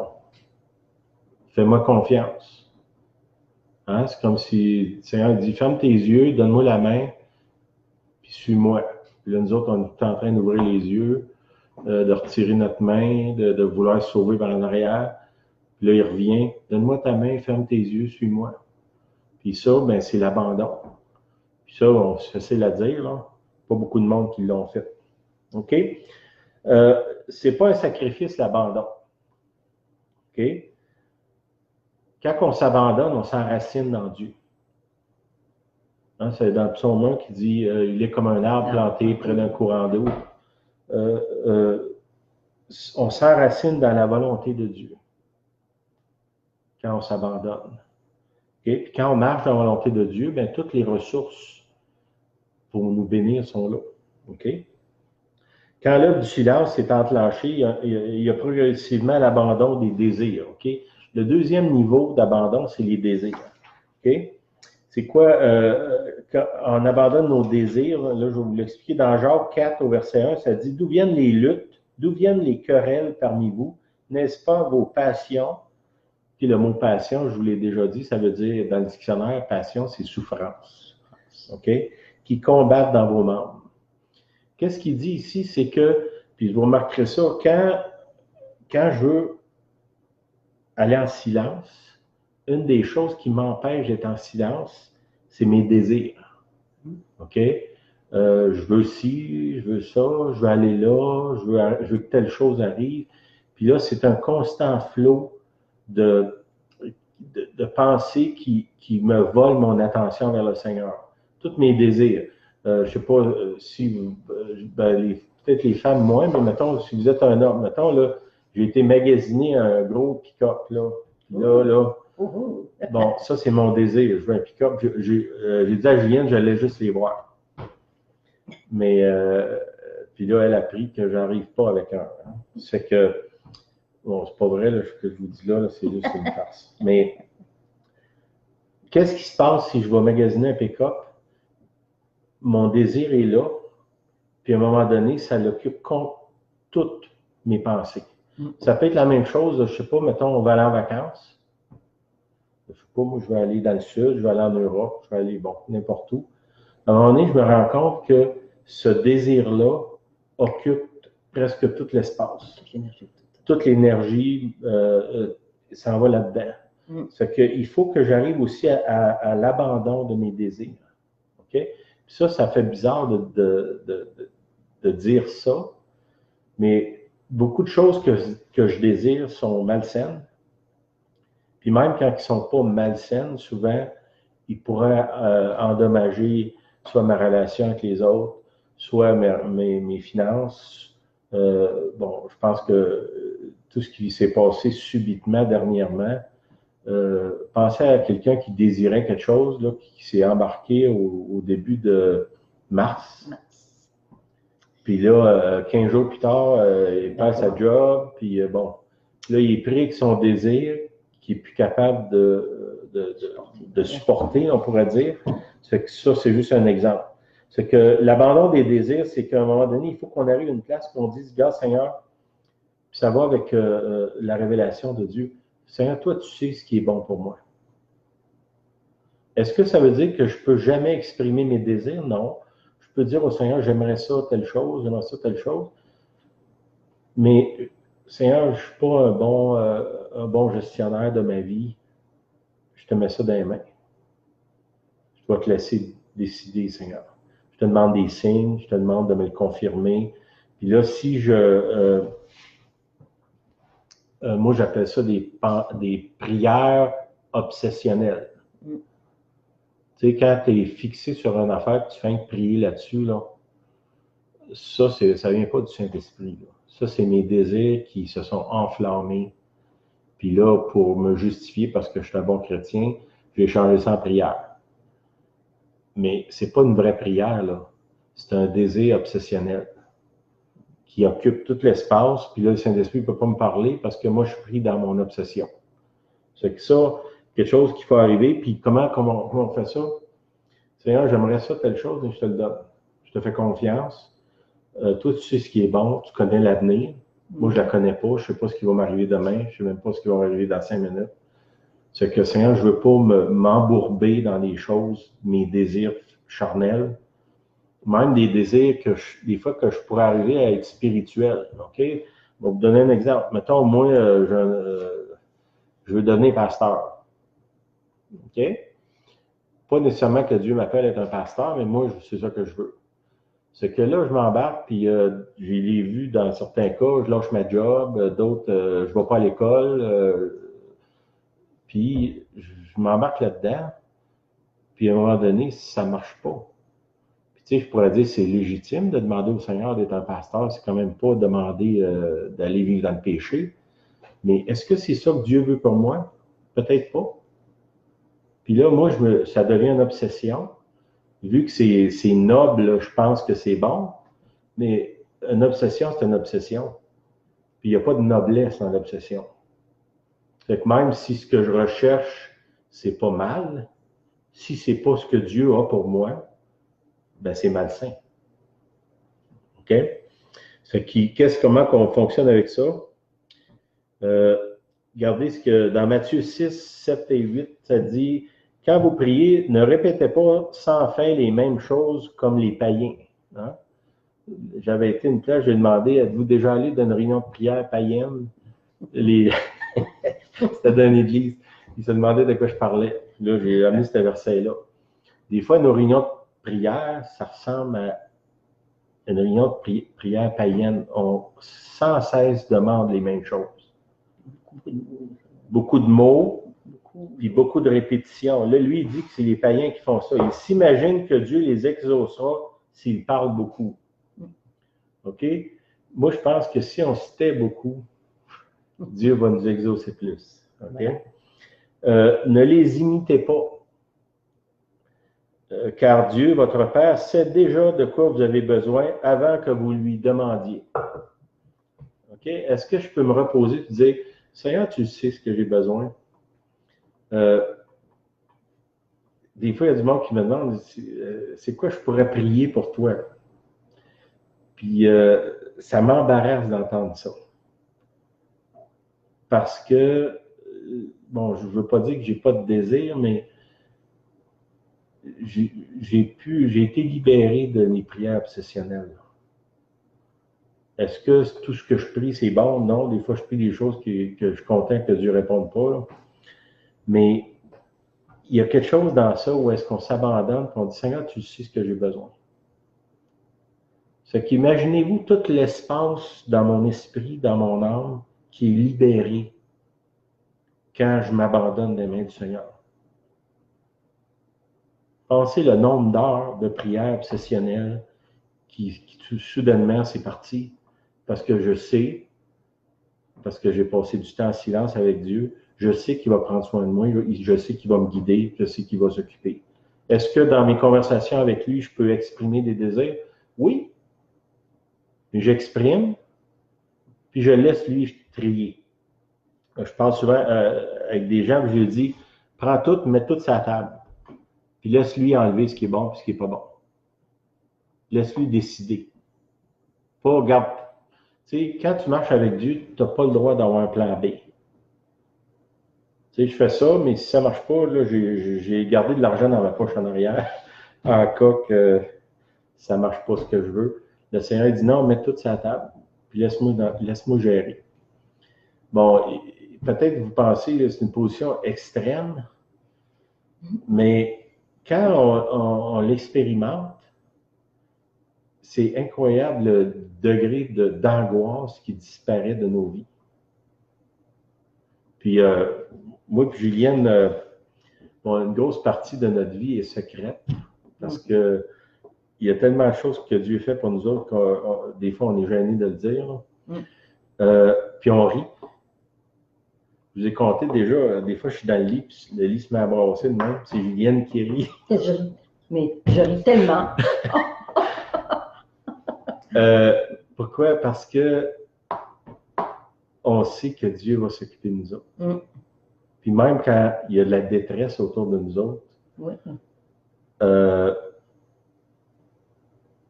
Fais-moi confiance. Hein? C'est comme si le Seigneur dit, ferme tes yeux, donne-moi la main, puis suis-moi. Puis là, nous autres, on est tout le temps en train d'ouvrir les yeux, de retirer notre main, de vouloir se sauver par en arrière. Puis là, il revient, donne-moi ta main, ferme tes yeux, suis-moi. Puis ça, ben, c'est l'abandon. Puis ça, c'est facile à dire, là. Pas beaucoup de monde qui l'ont fait. OK? C'est pas un sacrifice, l'abandon. OK? Quand on s'abandonne, on s'enracine dans Dieu. Hein, c'est dans le psaume 1 qui dit il est comme un arbre planté près d'un courant d'eau. On s'enracine dans la volonté de Dieu. Quand on s'abandonne. Okay? Puis quand on marche dans la volonté de Dieu, bien, toutes les ressources pour nous bénir sont là. Okay? Quand l'œuvre du silence est enclenchée, il y a progressivement l'abandon des désirs. Okay? Le deuxième niveau d'abandon, c'est les désirs. Okay? C'est quoi? Quand on abandonne nos désirs, là, je vais vous l'expliquer. Dans Jacques 4, au verset 1, ça dit « D'où viennent les luttes? D'où viennent les querelles parmi vous? N'est-ce pas vos passions? » Puis le mot passion, je vous l'ai déjà dit, ça veut dire, dans le dictionnaire, passion, c'est souffrance. OK? Qui combattent dans vos membres. Qu'est-ce qu'il dit ici? C'est que, puis vous remarquerez ça, quand je veux aller en silence, une des choses qui m'empêche d'être en silence, c'est mes désirs. OK? Je veux ci, je veux ça, je veux aller là, je veux que telle chose arrive. Puis là, c'est un constant flot de pensées qui me volent mon attention vers le Seigneur. Tous mes désirs. Je ne sais pas si peut-être les femmes moins, mais mettons, si vous êtes un homme, mettons, là, j'ai été magasiné un gros pick-up, là. Là. Bon, ça, c'est mon désir. Je veux un pick-up. J'ai dit à Julienne, j'allais juste les voir. Mais, puis là, elle a appris que j'arrive pas avec un. Hein. Ça fait que, bon, c'est pas vrai, là, ce que je vous dis là c'est juste une farce. Mais, qu'est-ce qui se passe si je vais magasiner un pick-up? Mon désir est là, puis à un moment donné, ça l'occupe toutes mes pensées. Ça peut être la même chose, je sais pas, mettons, on va aller en vacances. Je sais pas, moi, je vais aller dans le sud, je vais aller en Europe, je vais aller, bon, n'importe où. À un moment donné, je me rends compte que ce désir-là occupe presque tout l'espace. Toute l'énergie s'en va là-dedans. C'est qu'il faut que j'arrive aussi à l'abandon de mes désirs. OK? Puis ça fait bizarre de dire ça, mais beaucoup de choses que je désire sont malsaines. Puis même quand ils ne sont pas malsaines, souvent, ils pourraient endommager soit ma relation avec les autres, soit mes finances. Bon, je pense que tout ce qui s'est passé subitement dernièrement, pensez à quelqu'un qui désirait quelque chose, là, qui s'est embarqué au début de mars. Puis là, 15 jours plus tard, il perd sa job, puis bon, là, il est pris avec son désir, qui est plus capable de supporter, on pourrait dire. C'est que ça, c'est juste un exemple. C'est que l'abandon des désirs, c'est qu'à un moment donné, il faut qu'on arrive à une place où on dise, regarde, Seigneur, puis ça va avec la révélation de Dieu. Seigneur, toi, tu sais ce qui est bon pour moi. Est-ce que ça veut dire que je ne peux jamais exprimer mes désirs? Non. Je peux dire au Seigneur, j'aimerais ça, telle chose, j'aimerais ça, telle chose. Mais, Seigneur, je ne suis pas un bon gestionnaire de ma vie. Je te mets ça dans les mains. Je dois te laisser décider, Seigneur. Je te demande des signes, je te demande de me le confirmer. Puis là, si moi, j'appelle ça des prières obsessionnelles. Tu sais, quand tu es fixé sur une affaire, tu fais prier là-dessus, là, ça ne vient pas du Saint-Esprit. Ça, c'est mes désirs qui se sont enflammés. Puis là, pour me justifier parce que je suis un bon chrétien, j'ai changé ça en prière. Mais ce n'est pas une vraie prière, là. C'est un désir obsessionnel qui occupe tout l'espace. Puis là, le Saint-Esprit ne peut pas me parler parce que moi, je suis pris dans mon obsession. C'est que ça, quelque chose qu'il faut arriver. Puis comment on fait ça? Seigneur, j'aimerais ça, telle chose, mais je te le donne. Je te fais confiance. Toi, tu sais ce qui est bon, tu connais l'avenir. Moi, je ne la connais pas, je ne sais pas ce qui va m'arriver demain, je ne sais même pas ce qui va m'arriver dans 5 minutes. C'est que, Seigneur, je ne veux pas m'embourber dans les choses, mes désirs charnels, même des désirs des fois que je pourrais arriver à être spirituel. OK? Je vais vous donner un exemple. Mettons, moi, je veux devenir pasteur. OK? Pas nécessairement que Dieu m'appelle à être un pasteur, mais moi, c'est ça que je veux. C'est que là, je m'embarque, puis je l'ai vu dans certains cas, je lâche ma job, d'autres, je ne vais pas à l'école, puis je m'embarque là-dedans, puis à un moment donné, ça ne marche pas. Puis tu sais, je pourrais dire c'est légitime de demander au Seigneur d'être un pasteur, c'est quand même pas demander d'aller vivre dans le péché, mais est-ce que c'est ça que Dieu veut pour moi? Peut-être pas. Puis là, moi, ça devient une obsession. Vu que c'est noble, je pense que c'est bon, mais une obsession, c'est une obsession. Puis il n'y a pas de noblesse dans l'obsession. Fait que même si ce que je recherche, c'est pas mal, si c'est pas ce que Dieu a pour moi, ben c'est malsain. OK? Fait que comment on fonctionne avec ça? Regardez ce que dans Matthieu 6, 7 et 8, ça dit « Quand vous priez, ne répétez pas sans fin les mêmes choses comme les païens. Hein? » J'avais été une place, j'ai demandé, êtes-vous déjà allé dans une réunion de prière païenne? C'était dans une église. Ils se demandaient de quoi je parlais. Puis là, j'ai amené ce verset-là. Des fois, nos réunions de prière, ça ressemble à une réunion de prière païenne. On sans cesse demande les mêmes choses. Beaucoup de mots, puis beaucoup de répétitions. Là, lui, il dit que c'est les païens qui font ça. Il s'imagine que Dieu les exaucera s'ils parlent beaucoup. OK? Moi, je pense que si on se tait beaucoup, Dieu va nous exaucer plus. OK? Ne les imitez pas. Car Dieu, votre Père, sait déjà de quoi vous avez besoin avant que vous lui demandiez. OK? Est-ce que je peux me reposer et dire, Seigneur, tu sais ce que j'ai besoin? Des fois, il y a du monde qui me demande, c'est quoi je pourrais prier pour toi? Puis, ça m'embarrasse d'entendre ça. Parce que, bon, je ne veux pas dire que je n'ai pas de désir, mais j'ai été libéré de mes prières obsessionnelles. Est-ce que tout ce que je prie, c'est bon? Non, des fois, je prie des choses que je suis content que Dieu ne réponde pas. Mais il y a quelque chose dans ça où est-ce qu'on s'abandonne et on dit, Seigneur, tu sais ce que j'ai besoin. C'est qu'imaginez-vous tout l'espace dans mon esprit, dans mon âme, qui est libéré quand je m'abandonne des mains du Seigneur. Pensez le nombre d'heures de prière obsessionnelle qui soudainement, c'est parti parce que je sais, parce que j'ai passé du temps en silence avec Dieu, je sais qu'il va prendre soin de moi, je sais qu'il va me guider, je sais qu'il va s'occuper. Est-ce que dans mes conversations avec lui, je peux exprimer des désirs? Oui. Mais j'exprime, puis je laisse lui trier. Je parle souvent avec des gens, puis je lui dis, prends tout, mets tout sur la table. Puis laisse-lui enlever ce qui est bon et ce qui n'est pas bon. Laisse-lui décider. Pas, regarde, tu sais, quand tu marches avec Dieu, tu n'as pas le droit d'avoir un plan B. Tu sais, je fais ça, mais si ça ne marche pas, là, j'ai gardé de l'argent dans ma poche en arrière, en cas que ça ne marche pas ce que je veux. Le Seigneur dit non, mets tout sur la table, puis laisse-moi gérer. Bon, peut-être vous pensez que c'est une position extrême, mais quand on l'expérimente, c'est incroyable le degré d'angoisse qui disparaît de nos vies. Puis, moi et Julienne, une grosse partie de notre vie est secrète parce que il y a tellement de choses que Dieu fait pour nous autres que des fois, on est gêné de le dire. Puis on rit. Je vous ai compté déjà, des fois, je suis dans le lit, puis le lit se met à brasser de même. C'est Julienne qui rit. Mais je ris tellement. Pourquoi? Parce que on sait que Dieu va s'occuper de nous autres. Puis même quand il y a de la détresse autour de nous autres,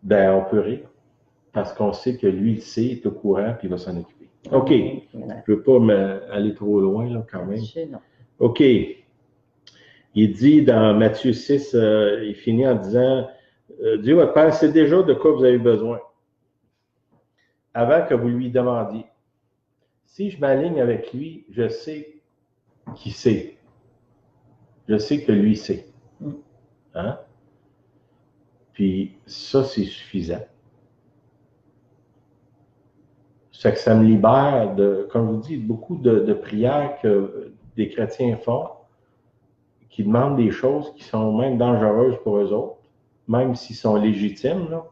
ben on peut rire. Parce qu'on sait que lui, il sait, il est au courant, puis il va s'en occuper. OK. Je ne veux pas aller trop loin, là, quand même. OK. Il dit dans Matthieu 6, il finit en disant, Dieu, votre Père, sait déjà de quoi vous avez besoin. Avant que vous lui demandiez. Si je m'aligne avec lui, je sais qu'il sait. Je sais que lui sait. Hein? Puis ça, c'est suffisant. C'est que ça me libère de, comme je vous dis, beaucoup de prières que des chrétiens font, qui demandent des choses qui sont même dangereuses pour eux autres, même s'ils sont légitimes. Là.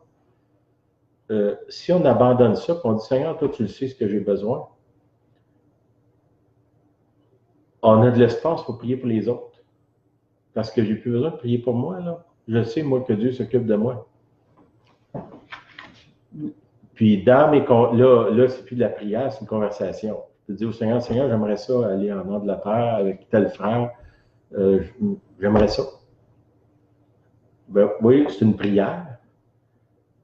Si on abandonne ça, qu'on dit, Seigneur, toi, tu le sais ce que j'ai besoin, on a de l'espace pour prier pour les autres. Parce que j'ai plus besoin de prier pour moi. Là. Je sais, moi, que Dieu s'occupe de moi. Puis, dans mes... Là, c'est plus de la prière, c'est une conversation. Je dis au Seigneur, Seigneur, j'aimerais ça aller en nord de la terre avec tel frère. J'aimerais ça. Ben, oui, c'est une prière,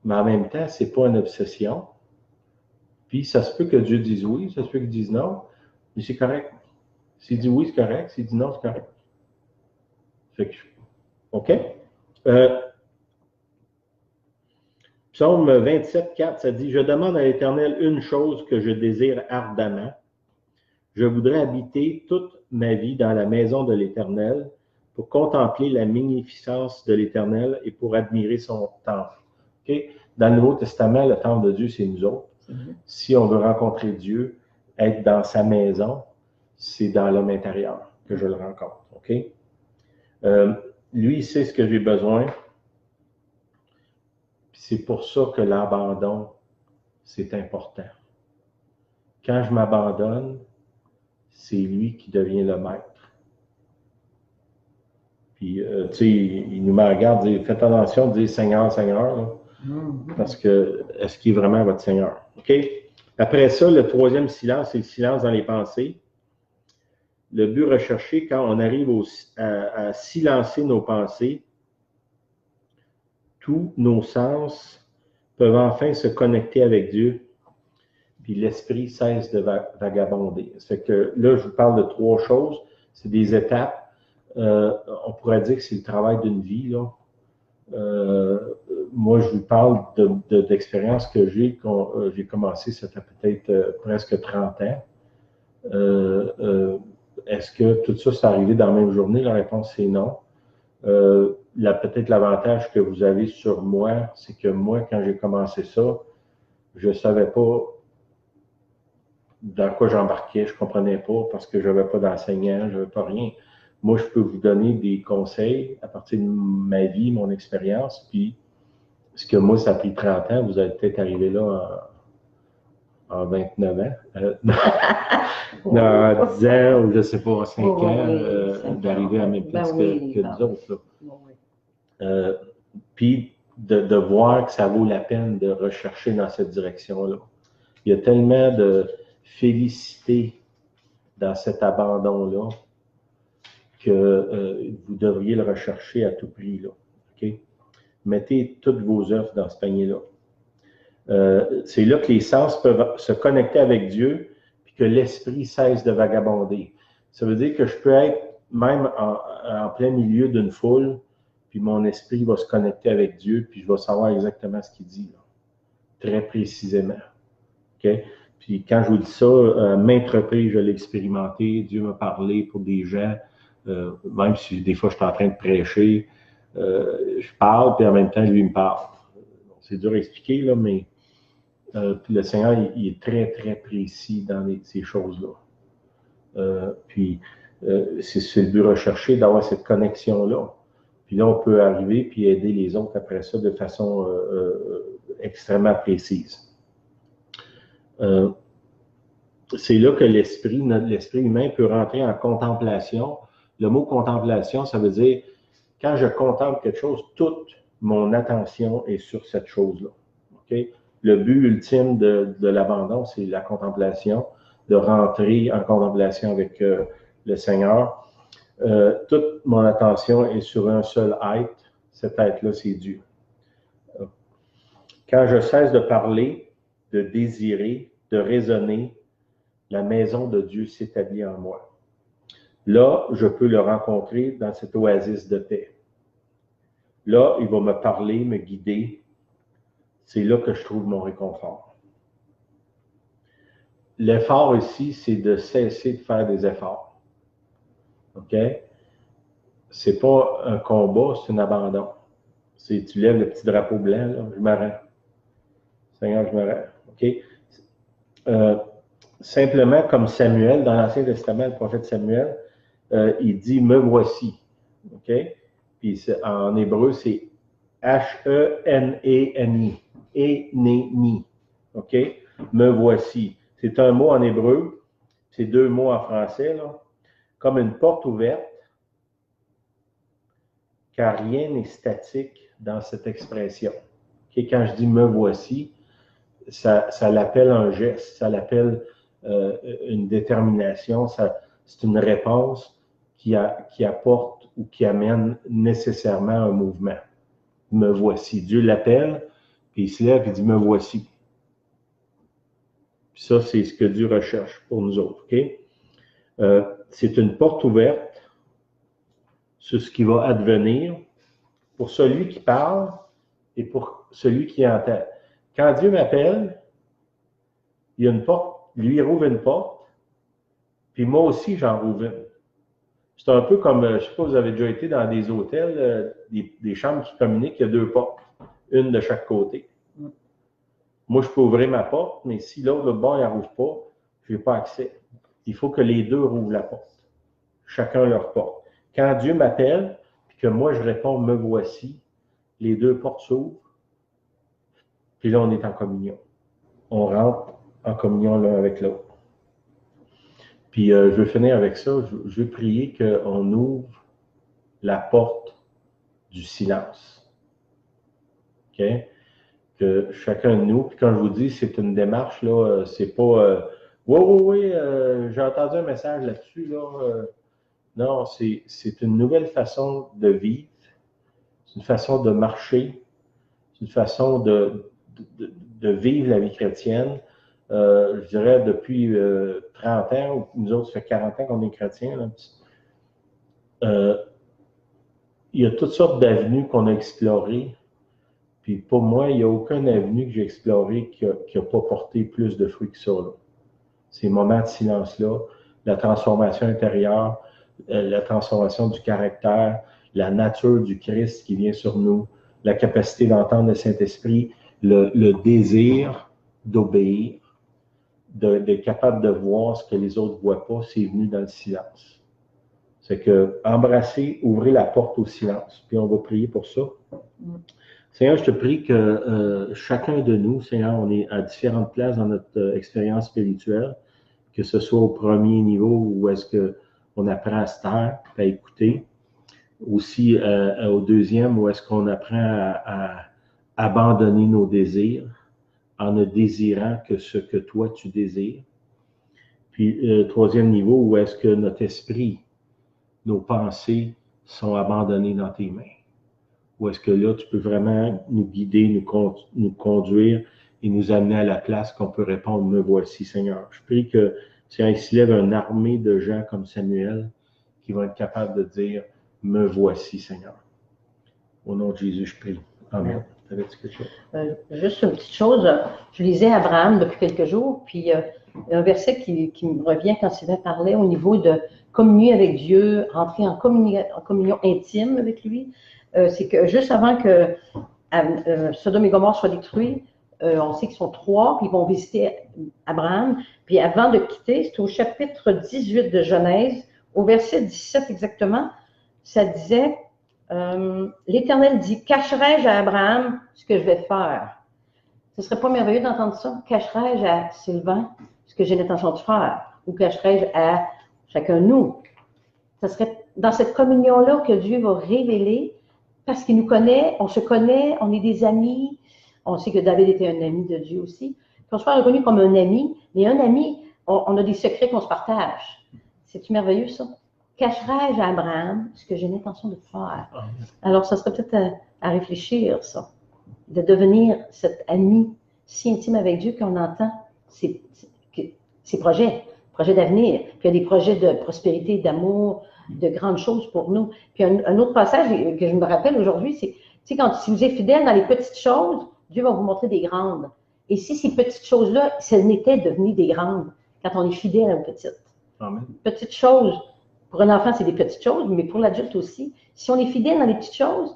mais en même temps, c'est pas une obsession. Puis, ça se peut que Dieu dise oui, ça se peut qu'il dise non, mais c'est correct. S'il dit oui, c'est correct. S'il dit non, c'est correct. Fait que, OK? Psaume 27, 4, ça dit « Je demande à l'Éternel une chose que je désire ardemment. Je voudrais habiter toute ma vie dans la maison de l'Éternel pour contempler la magnificence de l'Éternel et pour admirer son temple. Okay? » Dans le Nouveau Testament, le temple de Dieu, c'est nous autres. Si on veut rencontrer Dieu, être dans sa maison, c'est dans l'homme intérieur que je le rencontre. Okay? Lui, il sait ce que j'ai besoin. C'est pour ça que l'abandon, c'est important. Quand je m'abandonne, c'est lui qui devient le maître. Puis, tu sais, il nous met en garde, faites attention de dire Seigneur, Seigneur, là, parce que est-ce qu'il est vraiment votre Seigneur? OK? Après ça, le troisième silence, c'est le silence dans les pensées. Le but recherché, quand on arrive à silencer nos pensées, tous nos sens peuvent enfin se connecter avec Dieu, puis l'esprit cesse de vagabonder. Ça fait que là, je vous parle de 3 choses. C'est des étapes. On pourrait dire que c'est le travail d'une vie. Là. Moi, je vous parle d'expériences que j'ai. J'ai commencé, ça fait peut-être presque 30 ans. est-ce que tout ça, c'est arrivé dans la même journée? La réponse, c'est non. Peut-être l'avantage que vous avez sur moi, c'est que moi, quand j'ai commencé ça, je ne savais pas dans quoi j'embarquais, je ne comprenais pas parce que je n'avais pas d'enseignant, je n'avais pas rien. Moi, je peux vous donner des conseils à partir de ma vie, mon expérience, puis ce que moi, ça a pris 30 ans, vous allez peut-être arriver là en 29 ans, dans 10 ans, ou je ne sais pas, 5 ans, d'arriver à la même place que nous autres. Puis de voir que ça vaut la peine de rechercher dans cette direction-là. Il y a tellement de félicité dans cet abandon-là que vous devriez le rechercher à tout prix. Là. Okay? Mettez toutes vos œuvres dans ce panier-là. C'est là que les sens peuvent se connecter avec Dieu puis que l'esprit cesse de vagabonder. Ça veut dire que je peux être même en plein milieu d'une foule, puis mon esprit va se connecter avec Dieu, puis je vais savoir exactement ce qu'il dit, là, très précisément. Okay? Puis quand je vous dis ça, maintes reprises, je l'ai expérimenté, Dieu m'a parlé pour des gens, même si des fois je suis en train de prêcher, je parle, puis en même temps, lui me parle. C'est dur à expliquer, là, mais puis le Seigneur, il est très, très précis dans ces choses-là. C'est le but recherché d'avoir cette connexion-là. Puis là, on peut arriver puis aider les autres après ça de façon extrêmement précise. C'est là que l'esprit humain peut rentrer en contemplation. Le mot contemplation, ça veut dire, quand je contemple quelque chose, toute mon attention est sur cette chose-là. Okay? Le but ultime de l'abandon, c'est la contemplation, de rentrer en contemplation avec le Seigneur. Toute mon attention est sur un seul être. Cet être-là, c'est Dieu. Quand je cesse de parler, de désirer, de raisonner, la maison de Dieu s'établit en moi. Là, je peux le rencontrer dans cette oasis de paix. Là, il va me parler, me guider. C'est là que je trouve mon réconfort. L'effort ici, c'est de cesser de faire des efforts. OK? C'est pas un combat, c'est un abandon. C'est tu lèves le petit drapeau blanc, là, je me rends. Seigneur, je me rends. OK? Simplement comme Samuel, dans l'Ancien Testament, le prophète Samuel, il dit « me voici ». OK? Puis en hébreu, c'est H-E-N-E-N-I. Eneni. OK? Me voici. C'est un mot en hébreu, c'est deux mots en français, là, comme une porte ouverte, car rien n'est statique dans cette expression. Okay? Quand je dis me voici, ça l'appelle un geste, ça l'appelle une détermination, c'est une réponse qui apporte ou qui amène nécessairement un mouvement. Me voici. Dieu l'appelle, puis il se lève et dit me voici. Puis ça, c'est ce que Dieu recherche pour nous autres. Okay? C'est une porte ouverte sur ce qui va advenir pour celui qui parle et pour celui qui entend. Quand Dieu m'appelle, il y a une porte, lui il rouvre une porte, puis moi aussi j'en rouvre une. C'est un peu comme, je ne sais pas, vous avez déjà été dans des hôtels, des chambres qui communiquent, il y a deux portes, une de chaque côté. Moi, je peux ouvrir ma porte, mais si l'autre, le bord, il n'en rouvre pas, je n'ai pas accès. Il faut que les deux rouvrent la porte. Chacun leur porte. Quand Dieu m'appelle, puis que moi, je réponds, me voici, les deux portes s'ouvrent, puis là, on est en communion. On rentre en communion l'un avec l'autre. Puis, je veux finir avec ça. Je veux prier qu'on ouvre la porte du silence. OK? Que chacun de nous, puis quand je vous dis, c'est une démarche, là, c'est pas oui, j'ai entendu un message là-dessus, là. Non, c'est une nouvelle façon de vivre, c'est une façon de marcher, c'est une façon de vivre la vie chrétienne. Je dirais depuis 30 ans, ou nous autres, ça fait 40 ans qu'on est chrétiens. Là. Il y a toutes sortes d'avenues qu'on a explorées. Puis pour moi, il n'y a aucune avenue que j'ai explorée qui n'a pas porté plus de fruits que ça. Là. Ces moments de silence-là, la transformation intérieure, la transformation du caractère, la nature du Christ qui vient sur nous, la capacité d'entendre le Saint-Esprit, le désir d'obéir, d'être capable de voir ce que les autres ne voient pas, c'est venu dans le silence. C'est que embrasser, ouvrez la porte au silence. Puis on va prier pour ça. Seigneur, je te prie que chacun de nous, Seigneur, on est à différentes places dans notre expérience spirituelle, que ce soit au premier niveau où est-ce qu'on apprend à se taire, à écouter, aussi au deuxième où est-ce qu'on apprend à abandonner nos désirs en ne désirant que ce que toi tu désires. Puis troisième niveau où est-ce que notre esprit, nos pensées sont abandonnées dans tes mains. Où est-ce que là, tu peux vraiment nous guider, nous conduire et nous amener à la place qu'on peut répondre « Me voici, Seigneur ». Je prie que Seigneur, il se lève une armée de gens comme Samuel qui vont être capables de dire « Me voici, Seigneur ». Au nom de Jésus, je prie. Amen. T'avais-tu quelque chose? Juste une petite chose. Je lisais Abraham depuis quelques jours, puis un verset qui me revient quand Sylvain parlait au niveau de communier avec Dieu, rentrer en communion intime avec lui. C'est que juste avant que Sodome et Gomorrhe soient détruits, on sait qu'ils sont 3, puis ils vont visiter Abraham. Puis avant de quitter, c'est au chapitre 18 de Genèse, au verset 17 exactement, ça disait l'Éternel dit, cacherai-je à Abraham ce que je vais faire? Ce serait pas merveilleux d'entendre ça? Cacherai-je à Sylvain ce que j'ai l'intention de faire? Ou cacherai-je à chacun de nous? Ce serait dans cette communion-là que Dieu va révéler, parce qu'il nous connaît, on se connaît, on est des amis. On sait que David était un ami de Dieu aussi. Puis on se fait reconnu comme un ami, mais un ami, on a des secrets qu'on se partage. C'est-tu merveilleux, ça? Cacherai-je à Abraham ce que j'ai l'intention de faire? Alors, ça serait peut-être à réfléchir, ça. De devenir cet ami si intime avec Dieu qu'on entend ses projets d'avenir. Puis il y a des projets de prospérité, d'amour, de grandes choses pour nous. Puis un autre passage que je me rappelle aujourd'hui, c'est, si vous êtes fidèle dans les petites choses, Dieu va vous montrer des grandes. Et si ces petites choses-là, elles n'étaient devenues des grandes, quand on est fidèle aux petites. Amen. Petites choses, pour un enfant, c'est des petites choses, mais pour l'adulte aussi. Si on est fidèle dans les petites choses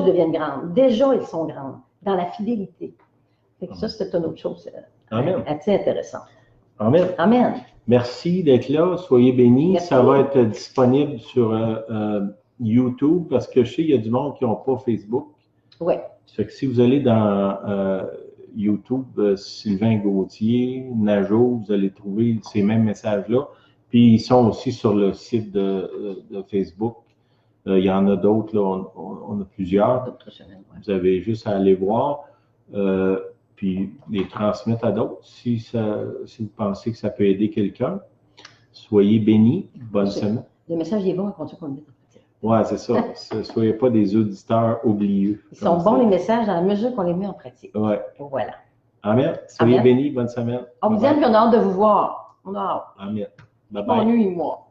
deviennent grandes. Déjà, elles sont grandes, dans la fidélité. Fait que ça, c'est une autre chose assez intéressante. Amen. Amen. Merci d'être là. Soyez bénis. Merci. Ça va être disponible sur YouTube parce que je sais qu'il y a du monde qui n'ont pas Facebook. Oui. Ça fait que si vous allez dans YouTube, Sylvain Gauthier, Najo, vous allez trouver ces mêmes messages-là. Puis ils sont aussi sur le site de Facebook. Il y en a d'autres, là, on a plusieurs. D'autres semaines, ouais. Vous avez juste à aller voir. Puis les transmettre à d'autres si vous pensez que ça peut aider quelqu'un. Soyez bénis. Bonne semaine. Le message est bon à conduire qu'on le met en pratique. Oui, c'est ça. Soyez pas des auditeurs oublieux. Ils sont bons, les messages, dans la mesure qu'on les met en pratique. Oui. Voilà. Amen. Soyez bénis. Bonne semaine. On vous dit, on a hâte de vous voir. On a hâte. Amen. Bye bye. M'ennuie, moi.